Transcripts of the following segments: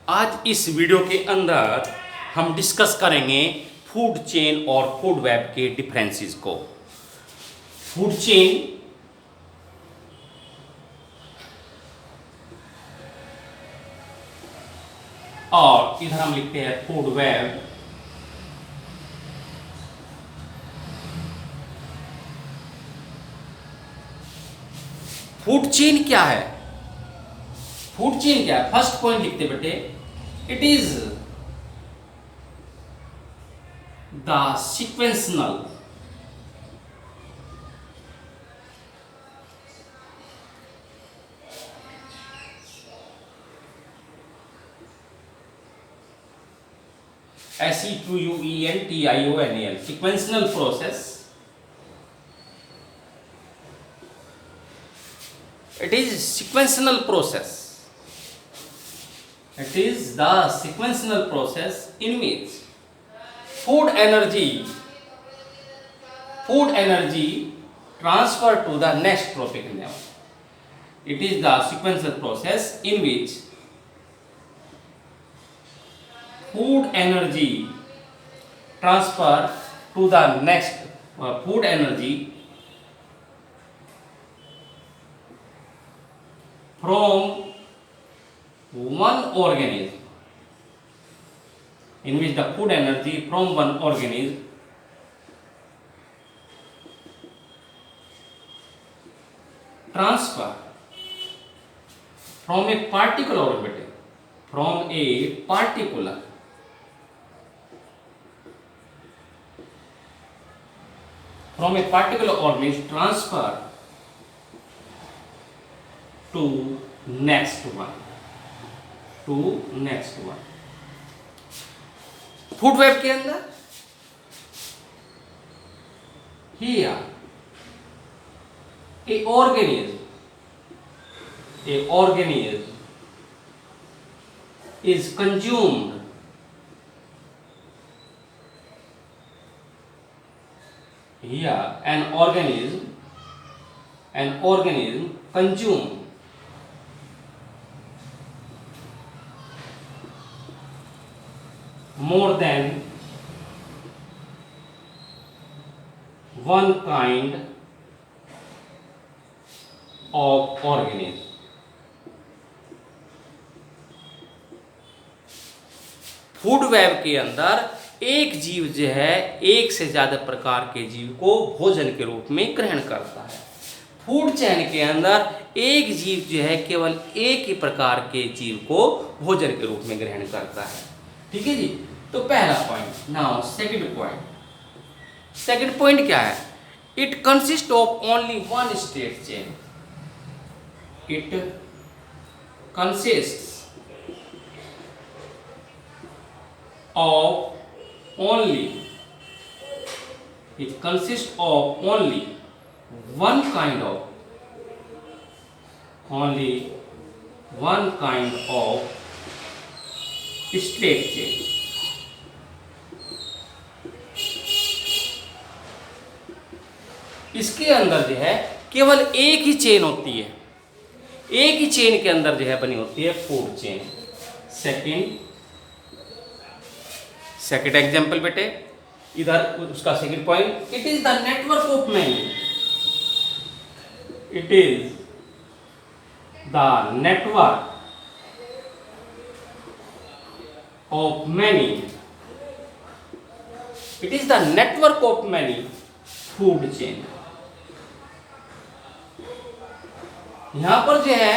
आज इस वीडियो के अंदर हम डिस्कस करेंगे फूड चेन और फूड वेब के डिफरेंसेस को। फूड चेन और इधर हम लिखते हैं फूड वेब। फूड चेन क्या है? फूड चेन क्या है? फर्स्ट पॉइंट लिखते बेटे, it is the sequential SEQUENTIONAL sequential process. It is sequential process. It is the sequential process in which food energy transfer to the next trophic level. It is the sequential process in which food energy transfer to the next food energy from one organism, in which the food energy from one organism transfer from a particular organism transfer to next one. Food web के अंदर here a organism is consumed an organism consumed more than one kind of organism. Food web के अंदर एक जीव जो है एक से ज्यादा प्रकार के जीव को भोजन के रूप में ग्रहण करता है। फूड चेन के अंदर एक जीव जो है केवल एक ही प्रकार के जीव को भोजन के रूप में ग्रहण करता है। ठीक है जी। तो पहला पॉइंट। नाउ सेकंड पॉइंट क्या है? It consist of only one state chain. It consist of only one kind of straight chain. इसके अंदर जो है केवल एक ही चेन होती है, एक ही चेन के अंदर जो है बनी होती है फूड चेन। सेकंड एग्जाम्पल बेटे, इधर उसका second point, it is the network of many. It is the network of many. It is the network of many food chain. यहां पर जो है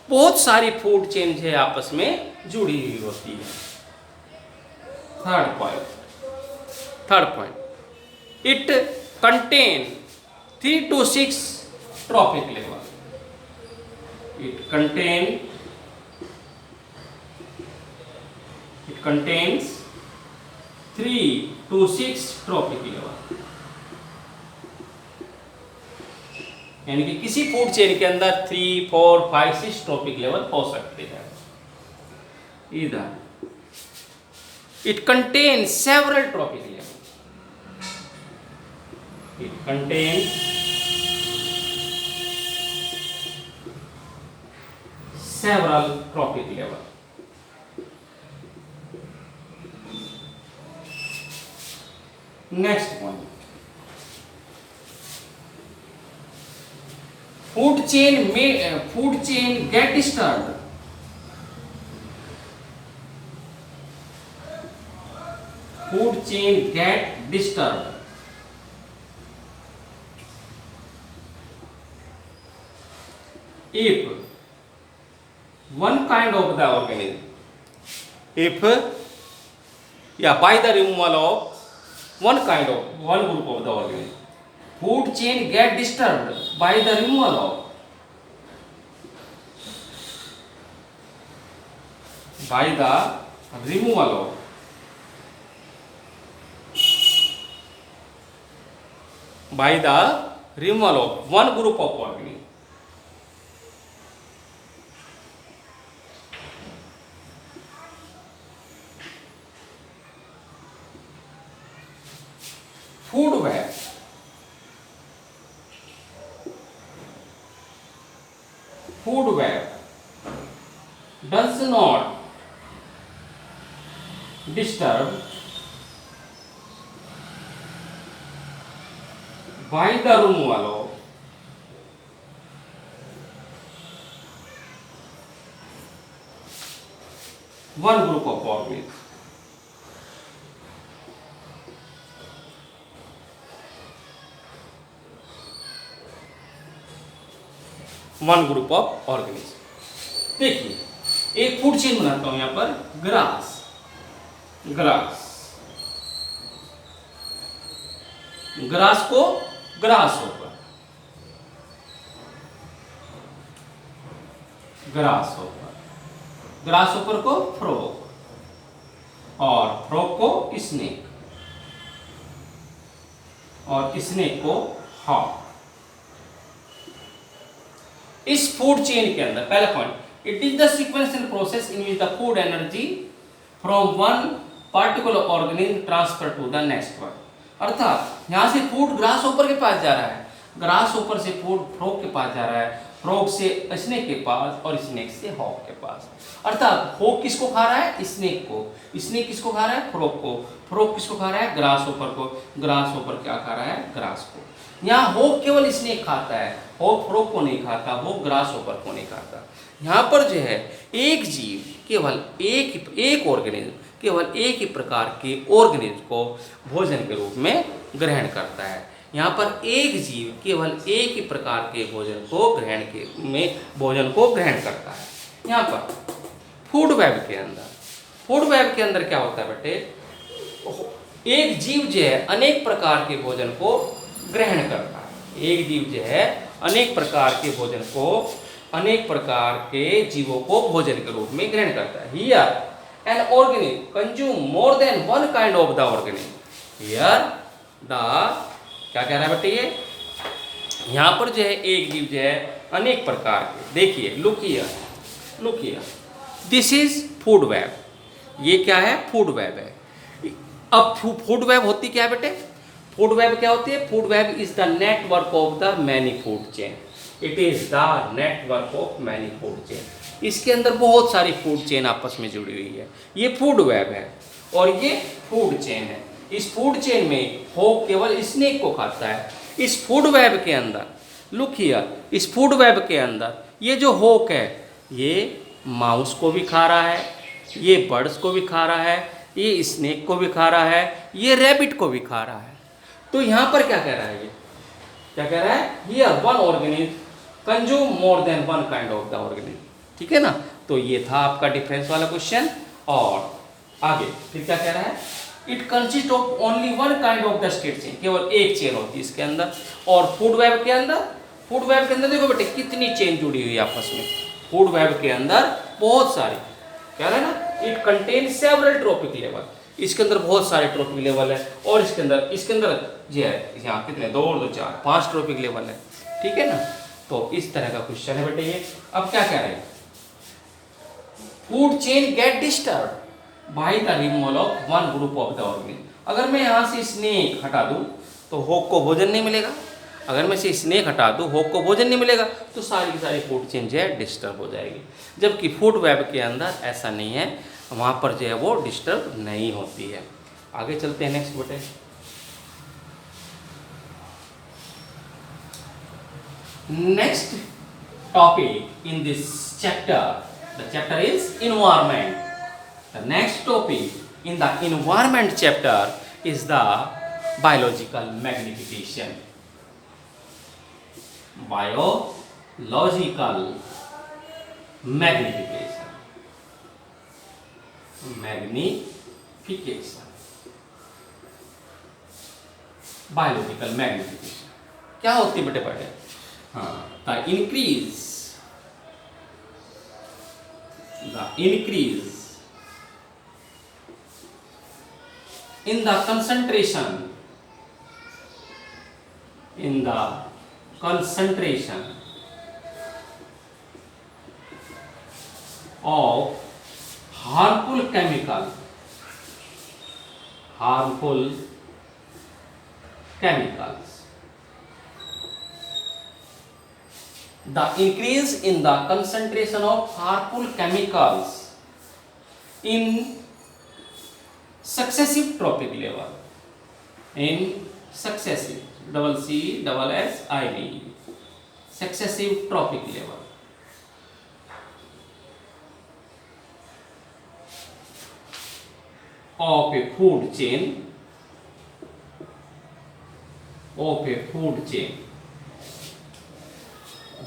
बहुत सारी फूड चेन जो है आपस में जुड़ी हुई होती है। Third point, it contain 3 to 6 trophic level. It contains 3 to 6 trophic level. यानी कि किसी फूड चेन के अंदर 3, 4, 5, 6 ट्रॉपिक लेवल हो सकते हैं। इधर it contains several trophic levels. It contains several trophic levels. Next point, food chain get disturb, food chain get disturb if one kind of the organism, if by the removal of one group of the organism, food chain get disturbed by the removal of one group of organism, food web does not disturb by the removal of one group of organisms. One group of organism. देखिए एक food chain बनाता हूं यहां पर, grass को grass ऊपर को frog और फ्रॉग को स्नेक और स्नेक को हॉक। इस फूड चेन के अंदर पहला point, it is the sequential process in which the food energy from one particular organism transfer to the next one. अर्थात यहां से फूड ग्रास ऊपर के पास जा रहा है, ग्रास ऊपर से फूड फ्रॉग के पास जा रहा है, फ्रॉग से स्नेक के पास और स्नेक से हॉक के पास। अर्थात हॉक किसको खा रहा है? स्नेक को। स्नेक किसको खा रहा है? फ्रॉग को। फ्रॉग किसको खा रहा है? ग्रास ऊपर को। ग्रास ऊपर क्या खा रहा है? ग्रास को। यहाँ हॉक केवल स्नेक खाता है, हॉक फ्रॉग को नहीं खाता, हॉक ग्रास ऊपर को नहीं खाता। यहाँ पर जो है एक जीव केवल एक ऑर्गेनिज्म केवल एक ही प्रकार के ऑर्गेनिज्म को भोजन के रूप में ग्रहण करता है। यहाँ पर एक जीव केवल एक ही प्रकार के भोजन को ग्रहण करता है। यहाँ पर फूड वेब के अंदर क्या होता है बेटे? एक जीव जो है अनेक प्रकार के भोजन को ग्रहण करता है। एक जीव जो है अनेक प्रकार के भोजन को अनेक प्रकार के जीवों को भोजन के रूप में ग्रहण करता है। Here an organism consume more than one kind of the organism. Here the क्या कह रहा है बेटे? ये यहाँ पर जो है एक जीव जो है अनेक प्रकार के, देखिए look here this is food web. ये क्या है? फूड वेब है। अब फूड वेब होती क्या है बेटे? फूड वेब क्या होती है? Food web is the network of the many food chain. It is the network of many food chain. इसके अंदर बहुत सारी फूड चेन आपस में जुड़ी हुई है। ये फूड वेब है और ये फूड चेन है। इस फूड चेन में हॉक केवल स्नेक को खाता है। इस फूड वेब के अंदर लुक हियर, इस फूड वेब के अंदर ये जो हॉक है ये माउस को भी खा रहा है, ये बर्ड्स को भी खा रहा है, ये स्नेक को भी खा रहा है, ये रैबिट को भी खा रहा है। तो यहाँ पर क्या कह रहा है? ये क्या कह रहा है? Here one organism consume more than one kind of the organism. ठीक है ना? तो ये था आपका डिफरेंस वाला क्वेश्चन। और आगे फिर क्या कह रहा है? It consist of only one kind of the state chain. केवल एक चेन होती है इसके अंदर। और फूड वेब के अंदर देखो बेटे कितनी चेन जुड़ी हुई है आपस में। फूड वेब के अंदर बहुत सारी, कह रहा है ना, it contain several trophic level. इसके अंदर बहुत सारे ट्रॉपिक लेवल है और इसके अंदर जी है यहाँ कितने 2 और 2 4 5 ट्रॉपिक लेवल है। ठीक है ना? तो इस तरह का क्वेश्चन है बेटे ये। अब क्या कह रहे हैं? Food chain get disturb by the removal of one group of the organism. अगर मैं यहाँ से स्नेक हटा दूँ तो हॉक को भोजन नहीं मिलेगा। अगर मैं से स्नेक हटा दूँ हॉक को भोजन नहीं मिलेगा तो सारी की सारी फूड चेन जो है डिस्टर्ब हो जाएगी। जबकि फूड वेब के अंदर ऐसा नहीं है, वहाँ पर जो है वो डिस्टर्ब नहीं होती है। आगे चलते हैं नेक्स्ट बेटे। Next topic in this chapter, the chapter is environment. The next topic in the environment chapter is the biological magnification. Biological magnification. Magnification. Biological magnification. क्या होती बेटे पढ़े? हाँ, the increase in the concentration of harmful chemicals. The increase in the concentration of harmful chemicals in successive trophic level. In successive, CCSSIV, successive trophic level. Of a food chain.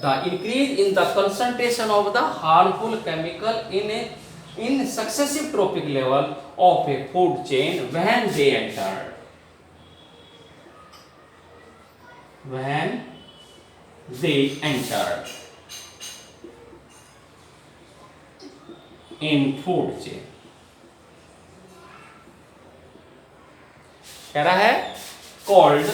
The increase in the concentration of the harmful chemical in successive trophic level of a food chain when they enter in food chain. कह रहा है called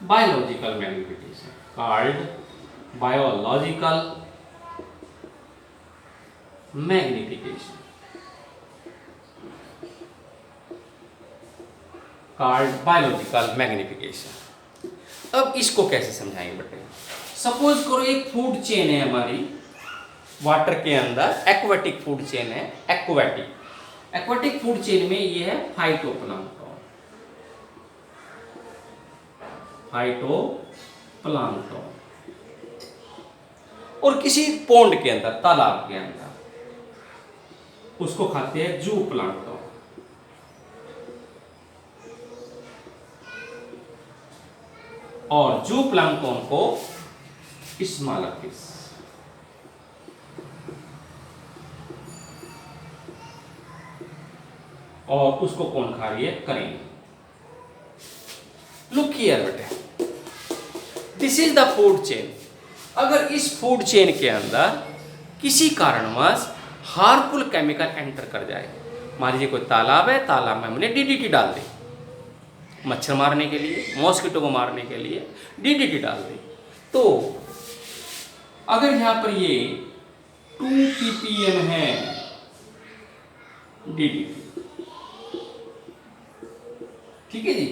biological magnification. Called biological magnification. Called biological magnification. अब इसको कैसे समझाएंगे बेटे? Suppose करो एक फूड चेन है हमारी वाटर के अंदर, एक्वाटिक फूड चेन है, एक्वाटिक फूड चेन में ये है फाइटोप्लैंक्टन और किसी पोंड के अंदर, तालाब के अंदर उसको खाते हैं जू प्लांक्टन। और जू प्लांक्टन को स्मॉलर फिश, और उसको कौन खा रही है? करेंगे। लुक हियर बेटे, this is the food chain. अगर इस फूड चेन के अंदर किसी कारणवश हार्मफुल केमिकल एंटर कर जाए, मान लीजिए कोई तालाब है, तालाब में हमने डीडीटी डाल दी, मच्छर मारने के लिए, मॉस्किटो को मारने के लिए डीडीटी डाल दी, तो अगर यहां पर ये 2 ppm है डीडीटी, ठीक है जी,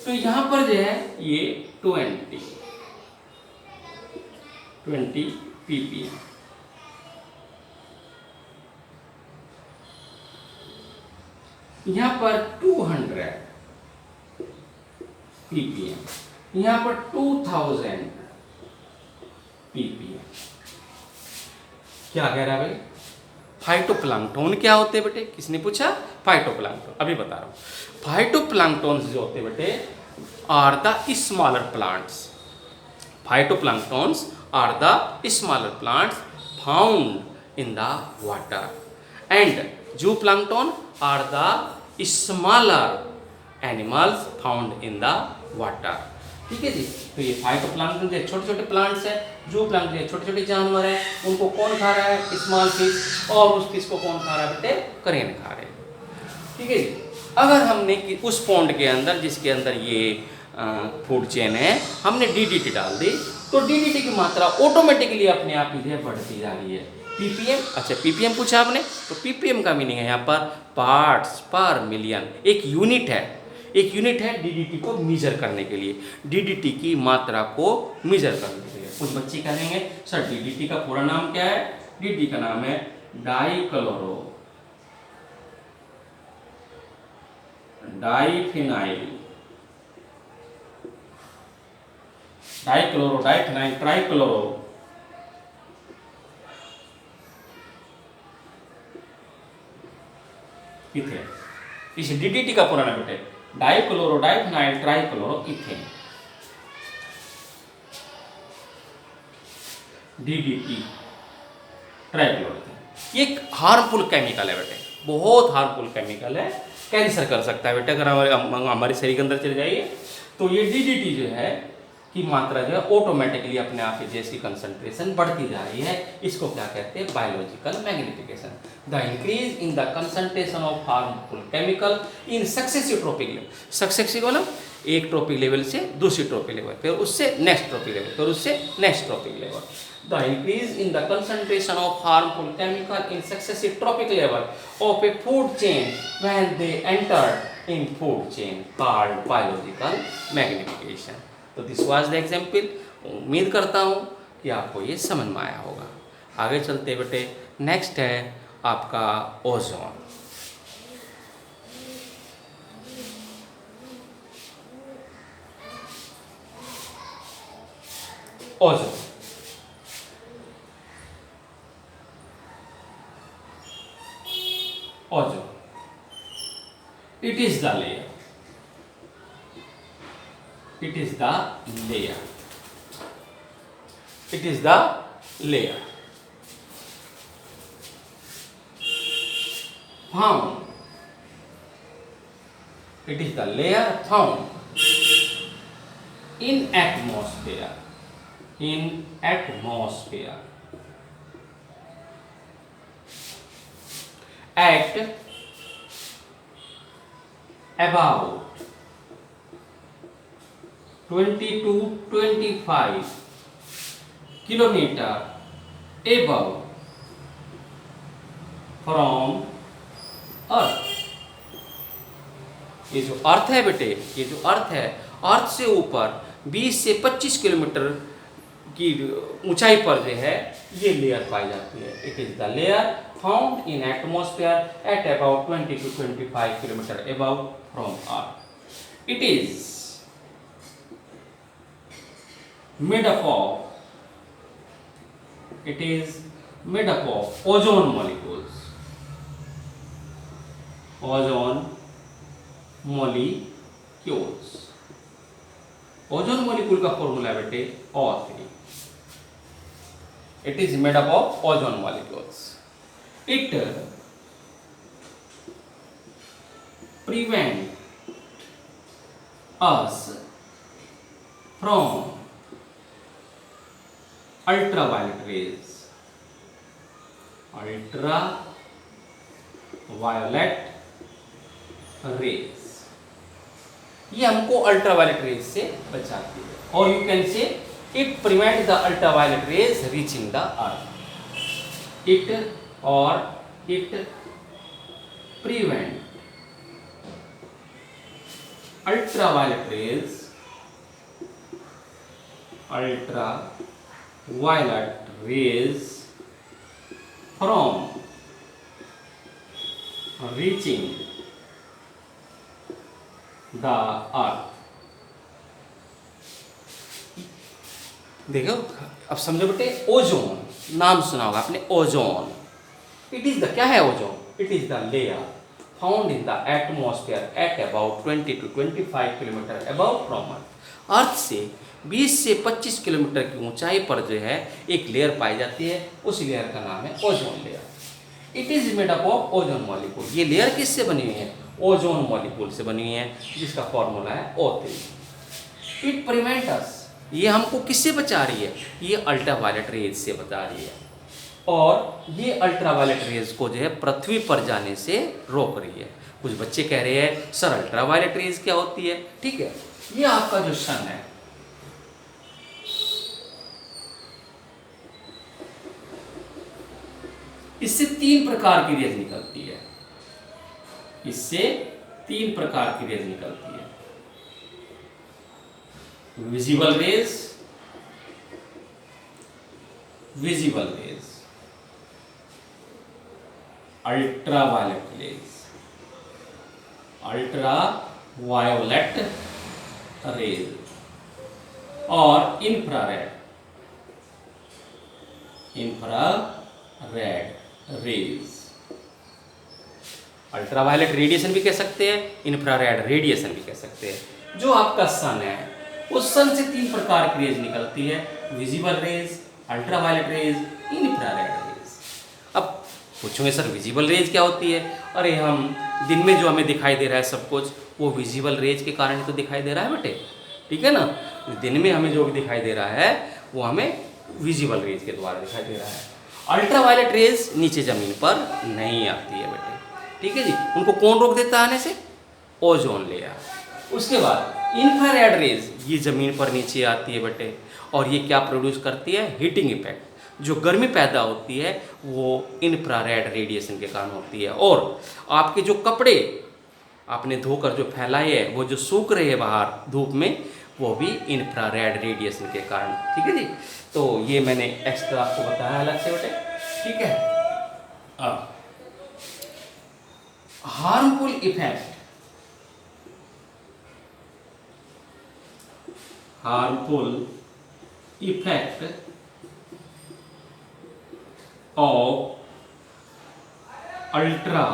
तो यहां पर जो है ये 20 ppm, यहां पर 200 ppm, यहां पर 2000 ppm। क्या कह रहा है भाई? फाइटोप्लैंक्टन क्या होते हैं बेटे? किसने पूछा? फाइटोप्लैंक्टन। अभी बता रहा हूं। फाइटोप्लैंक्टन जो होते हैं बेटे are the smaller plants. Phytoplanktons are the smaller plants found in the water and zooplankton are the smaller animals found in the water. ठीक है जी, तो ये फाइटोप्लैंक्टन जो छोटे छोटे प्लांट्स है, जूप्लैंक्टन छोटे छोटे जानवर है, उनको कौन खा रहा है? Small fish. और उस फिश को कौन खा रहा है बेटे? करेन खा रहे हैं। ठीक है जी, अगर हमने उस पॉन्ड के अंदर जिसके अंदर ये फूड चेन है हमने डीडीटी डाल दी, तो डीडीटी की मात्रा ऑटोमेटिकली अपने आप ही बढ़ती जा रही है। पीपीएम, अच्छा पीपीएम पूछा आपने, तो पीपीएम का मीनिंग है यहाँ पर पार्ट्स पर मिलियन। एक यूनिट है डीडीटी को मेजर करने के लिए, डीडीटी की मात्रा को मेजर करने के लिए। कुछ बच्चे कहेंगे सर डीडीटी का पूरा नाम क्या है? डीडीटी का नाम है diphenyl dichloro diphenyl trichloro, ethane. इस डीडीटी का पूरा नाम बेटे dichloro diphenyl trichloro ethane, DDT trichloro. ये एक हार्मफुल केमिकल है बेटे, बहुत हार्मफुल केमिकल है, कैंसर कर सकता है बेटे। अगर हमारे शरीर के अंदर चले जाइए तो ये डीडीटी जो है की मात्रा जो है ऑटोमेटिकली अपने आप ही इसकी कंसंट्रेशन बढ़ती जा रही है। इसको क्या कहते हैं? Biological magnification. The increase in the concentration of harmful chemical in successive trophic level. Successive मतलब एक ट्रोपिक लेवल से दूसरी ट्रोपिक लेवल, फिर उससे नेक्स्ट ट्रोपिक लेवल, फिर उससे next trophic level. The increase in the concentration of harmful chemical in successive tropic level of a food chain when they enter in food chain called biological magnification. तो this was the example। उम्मीद करता हूँ कि आपको ये समझ में आया होगा। आगे चलते बेटे, नेक्स्ट है आपका ozone. Ozone ozone, it is the layer, it is the layer, it is the layer found, it is the layer found in atmosphere, in atmosphere at about 20 to 25 kilometer above from अर्थ। ये जो अर्थ है बेटे, ये जो अर्थ है, अर्थ से ऊपर 20 से 25 किलोमीटर की ऊंचाई पर जो है ये लेयर पाई जाती है। It is the layer found in atmosphere at about 20 to 25 kilometer above from Earth. It is made up of ozone molecules. Ozone molecules. Ozone molecule का फॉर्मूला बेटे O3. It is made up of ozone molecules. It prevent us from ultraviolet rays, ये हमको ultraviolet rays से बचाती है। और you can say it prevent the ultraviolet raise reaching the earth. It prevent ultraviolet rays from reaching the earth। देखो अब समझो बेटे, ओजोन नाम सुना होगा आपने, ओजोन। इट इज द, क्या है ozone? It is the layer found in the atmosphere at about 20 to 25 kilometre above from earth. Earth से 20 से 25 किलोमीटर की ऊंचाई पर जो है एक लेयर पाई जाती है, उस लेयर का नाम है ozone layer. It is made up of ozone molecule. ये लेयर किससे बनी हुई है? ओजोन मॉलिक्यूल से बनी हुई है, जिसका फॉर्मूला है O3। इट प्रिवेंट अस, ये हमको किससे बचा रही है? ये अल्ट्रावायलेट रेज से बचा रही है, और ये अल्ट्रावायलेट रेज को जो है पृथ्वी पर जाने से रोक रही है। कुछ बच्चे कह रहे हैं सर अल्ट्रावायलेट रेज क्या होती है? ठीक है, ये आपका जो सन है, इससे 3 प्रकार की रेज निकलती है, इससे 3 प्रकार की रेज निकलती है। विजिबल रेज, अल्ट्रावायलेट रेज, और इंफ्रारेड रेज। अल्ट्रावायलेट रेडिएशन भी कह सकते हैं, इंफ्रारेड रेडिएशन भी कह सकते हैं। जो आपका सन है, उस सन से 3 प्रकार की रेज निकलती है, visible raise, ultraviolet rays, infrared rays. अब पूछोगे सर विजिबल रेज क्या होती है? अरे हम दिन में जो हमें दिखाई दे रहा है सब कुछ, वो विजिबल रेज के कारण तो दिखाई दे रहा है बेटे, ठीक है ना। दिन में हमें जो भी दिखाई दे रहा है वो हमें विजिबल रेज के द्वारा दिखाई दे रहा है। अल्ट्रावायलेट रेज नीचे जमीन पर नहीं आती है बेटे, ठीक है जी। उनको कौन रोक देता है आने से? Ozone layer. उसके बाद इंफ्रारेड रेज, ये जमीन पर नीचे आती है बेटे, और ये क्या प्रोड्यूस करती है? Heating effect. जो गर्मी पैदा होती है वो इंफ्रारेड रेडिएशन के कारण होती है। और आपके जो कपड़े आपने धोकर जो फैलाए हैं, वो जो सूख रहे हैं बाहर धूप में, वो भी इंफ्रारेड रेडिएशन के कारण, ठीक है जी। तो ये मैंने एक्स्ट्रा आपको बताया अलग से बेटे, ठीक है। अब harmful effect, of ultra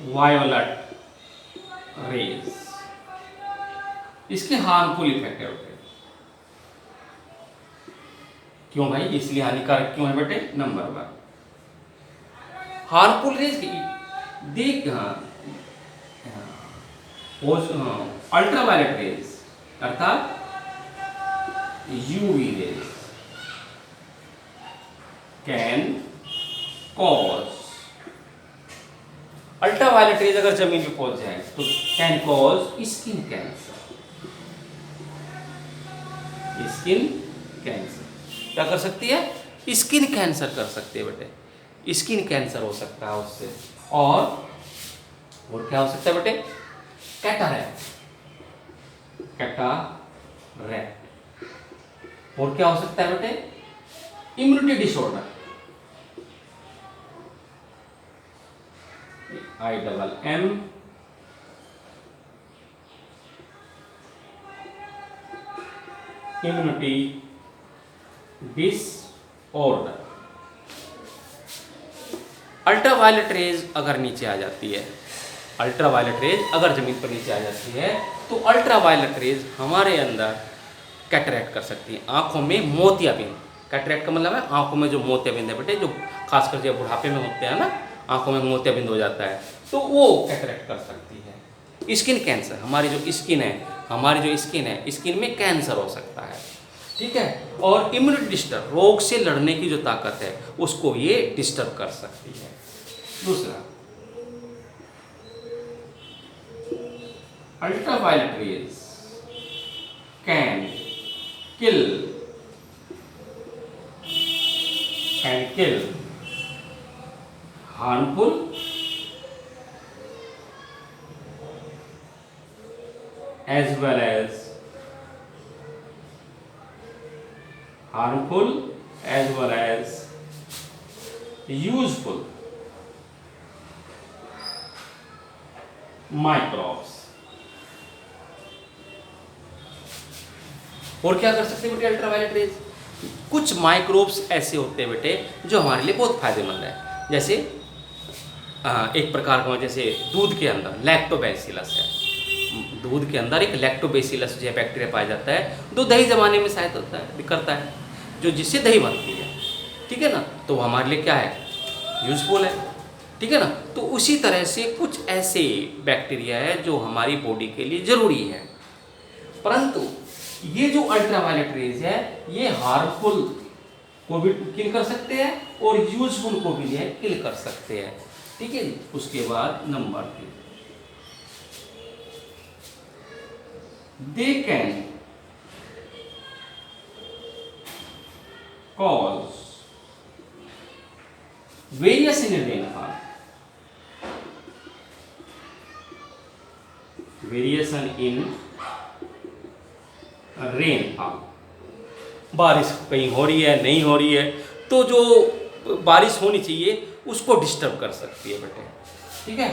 violet rays. इसके हार्मफुल इफेक्ट है बेटे। क्यों भाई? इसलिए हानिकारक क्यों है बेटे? नंबर 1, हार्मफुल रेज की देख, अल्ट्रावायलेट रेज अर्थात UV rays can cause, ultraviolet rays अगर जमीन पे पहुंच जाए तो can cause skin cancer. Skin cancer क्या कर सकती है? स्किन कैंसर कर सकती है बेटे, स्किन कैंसर हो सकता है उससे। और क्या हो सकता है बेटे? कैटारैक्ट। और क्या हो सकता है बेटे? Immunity disorder, IMM immunity disorder. Ultraviolet rays अगर नीचे आ जाती है, अल्ट्रावायलेट रेज अगर जमीन पर नीचे आ जाती है, तो अल्ट्रावायलेट रेज हमारे अंदर कैटरैक्ट कर सकती है, आंखों में मोतियाबिंद। कैटरैक्ट का मतलब है आंखों में जो मोतियाबिंद है बेटे, जो खासकर जब बुढ़ापे में होते हैं ना, आंखों में मोतियाबिंद हो जाता है, तो वो कैटरैक्ट कर सकती है। स्किन कैंसर, हमारी जो स्किन है, स्किन में कैंसर हो सकता है, ठीक है। और इम्यूनिटी डिस्टर्ब, रोग से लड़ने की जो ताकत है उसको ये डिस्टर्ब कर सकती है। दूसरा, ultraviolet rays can kill harmful as well as useful microbes। और क्या कर सकते हैं बेटे अल्ट्रावायलेट रेज? कुछ माइक्रोब्स ऐसे होते हैं बेटे जो हमारे लिए बहुत फायदेमंद है। जैसे एक प्रकार का, जैसे दूध के अंदर लैक्टोबैसिलस है, दूध के अंदर एक लैक्टोबैसिलस जो है बैक्टीरिया पाया जाता है, जो दही जमाने में सहायता करता है, जो जिससे दही बनती है, ठीक है ना। तो वो हमारे लिए क्या है? यूजफुल है, ठीक है ना। तो उसी तरह से कुछ ऐसे बैक्टीरिया है जो हमारी बॉडी के लिए जरूरी है, परंतु ये जो अल्ट्रावायलेट रेज है ये हार्मफुल को भी किल कर सकते हैं और यूजफुल को भी किल कर सकते हैं, ठीक है। उसके बाद number 3, they can cause variation in rainfall, rainfall. बारिश कहीं हो रही है, नहीं हो रही है, तो जो बारिश होनी चाहिए उसको डिस्टर्ब कर सकती है बेटे, ठीक है।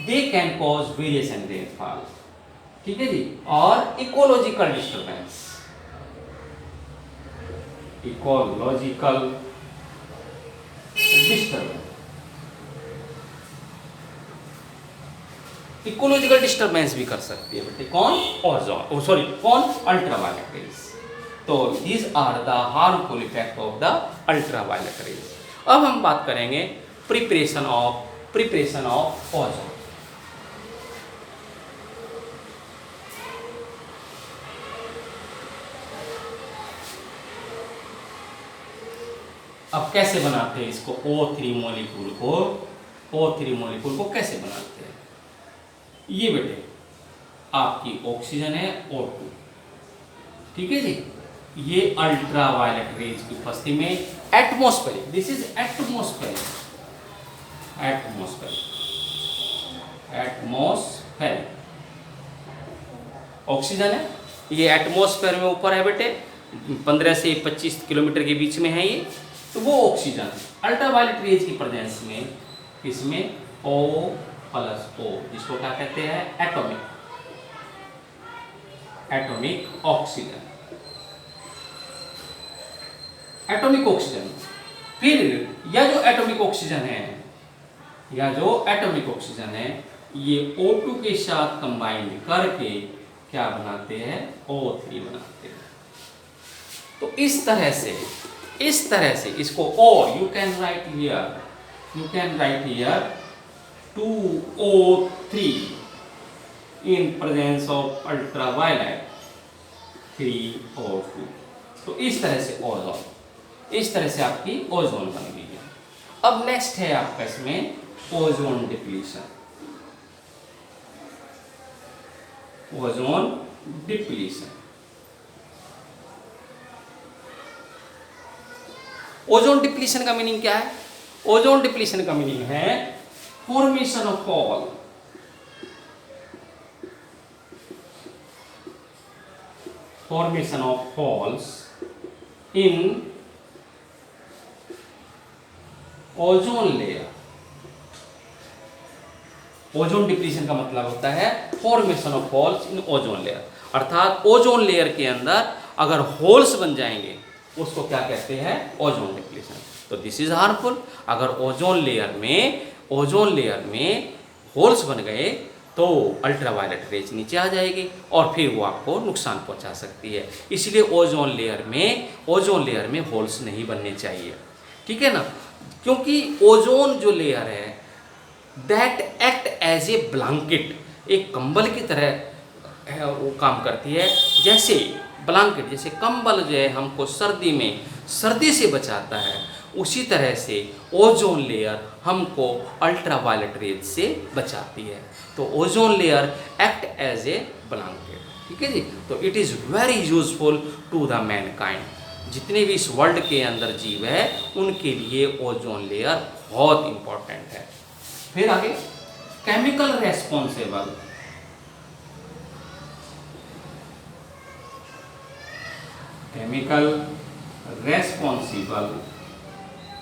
They can cause variation rainfall, ठीक है जी। और ecological disturbance, ecological disturbance, ecological disturbance भी कर सकती है बेटे कौन, ओजोन, सॉरी कौन, अल्ट्रावायलेट रेज। तो these are the harmful effect of the ultraviolet rays. अब हम बात करेंगे प्रिपरेशन ऑफ ओजोन। अब कैसे बनाते हैं इसको, O3 मॉलिक्यूल को कैसे बनाते हैं। ये बेटे आपकी ऑक्सीजन है O2, ठीक है जी। ये अल्ट्रावायलेट रेज की उपस्थिति में atmospheric, this is atmospheric oxygen है, ये एटमॉस्फेयर में ऊपर है बेटे, 15 से 25 किलोमीटर के बीच में है ये, तो वो ऑक्सीजन अल्ट्रावायलेट रेज की प्रेजेंस में इसमें O+O, जिसको क्या कहते हैं, एटॉमिक ऑक्सीजन, फिर यह जो एटॉमिक ऑक्सीजन है ये O2 के साथ कंबाइन करके क्या बनाते हैं, O3 बनाते हैं। तो इस तरह से इसको, और you can write here 2O3 in presence of ultraviolet 3O2। तो इस तरह से आपकी ओजोन बन गई है। अब नेक्स्ट है आपका इसमें ओजोन डिप्लीशन। ओजोन डिप्लीशन का मीनिंग क्या है, ओजोन डिप्लीशन का मीनिंग है formation of holes in ozone layer. Ozone depletion का मतलब होता है formation of holes in ozone layer, अर्थात ओजोन लेयर के अंदर अगर होल्स बन जाएंगे उसको क्या कहते हैं, ओजोन डिप्लीशन। तो दिस इज हार्मफुल। अगर ओजोन लेयर में होल्स बन गए तो अल्ट्रावायलेट रेज नीचे आ जाएगी और फिर वो आपको नुकसान पहुंचा सकती है। इसलिए ओजोन लेयर में होल्स नहीं बनने चाहिए, ठीक है ना, क्योंकि ओजोन जो लेयर है that act as a blanket, एक कंबल की तरह है, वो काम करती है। जैसे ब्लैंकेट, जैसे कंबल जो है हमको सर्दी से बचाता है, उसी तरह से ओजोन लेयर हमको अल्ट्रावायलेट रेज से बचाती है। तो ozone layer act as a blanket, ठीक है जी। तो it is very useful to the mankind. जितने भी इस वर्ल्ड के अंदर जीव है उनके लिए ओजोन लेयर बहुत इंपॉर्टेंट है। फिर आगे chemical responsible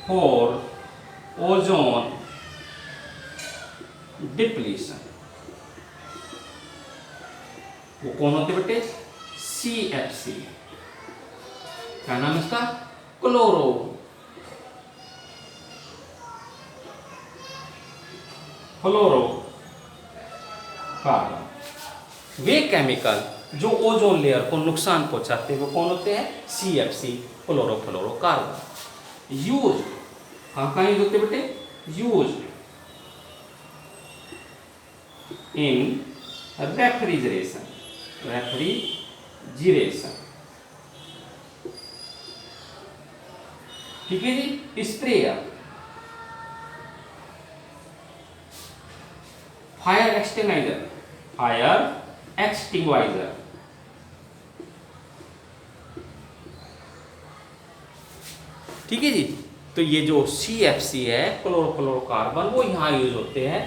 for ozone depletion, वो कौन होते बेटे, CFC, क्या नाम इसका, क्लोरो कार्बन। वे केमिकल जो ओजोन लेयर को नुकसान पहुंचाते हैं वो कौन होते हैं, CFC, क्लोरोफ्लोरोकार्बन। यूज कहाँ यूज होते बेटे, यूज इन रेफ्रिजरेशन, ठीक है जी। स्प्रेयर, फायर एक्सटिंग्वाइजर, ठीक है जी। तो ये जो CFC है, क्लोरोफ्लोरोकार्बन, वो यहाँ यूज होते हैं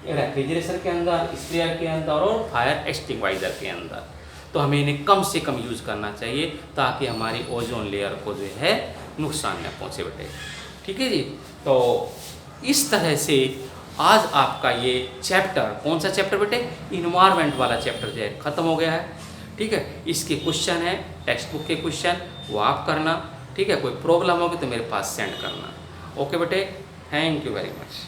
रेफ्रिजरेशन के अंदर, स्प्रेयर के अंदर और फायर एक्सटिंग्वाइजर के अंदर। तो हमें इन्हें कम से कम यूज करना चाहिए ताकि हमारी ओजोन लेयर को जो है नुकसान न पहुँचे बेटे, ठीक है जी। तो इस तरह से आज आपका ये चैप्टर, कौन सा चैप्टर बेटे, इन्वायरमेंट वाला चैप्टर जो है ख़त्म हो गया है। ठीक है, इसके क्वेश्चन है, टेक्स्ट बुक के क्वेश्चन, वो आप करना। ठीक है, कोई प्रॉब्लम होगी तो मेरे पास सेंड करना। ओके बेटे, थैंक यू वेरी मच।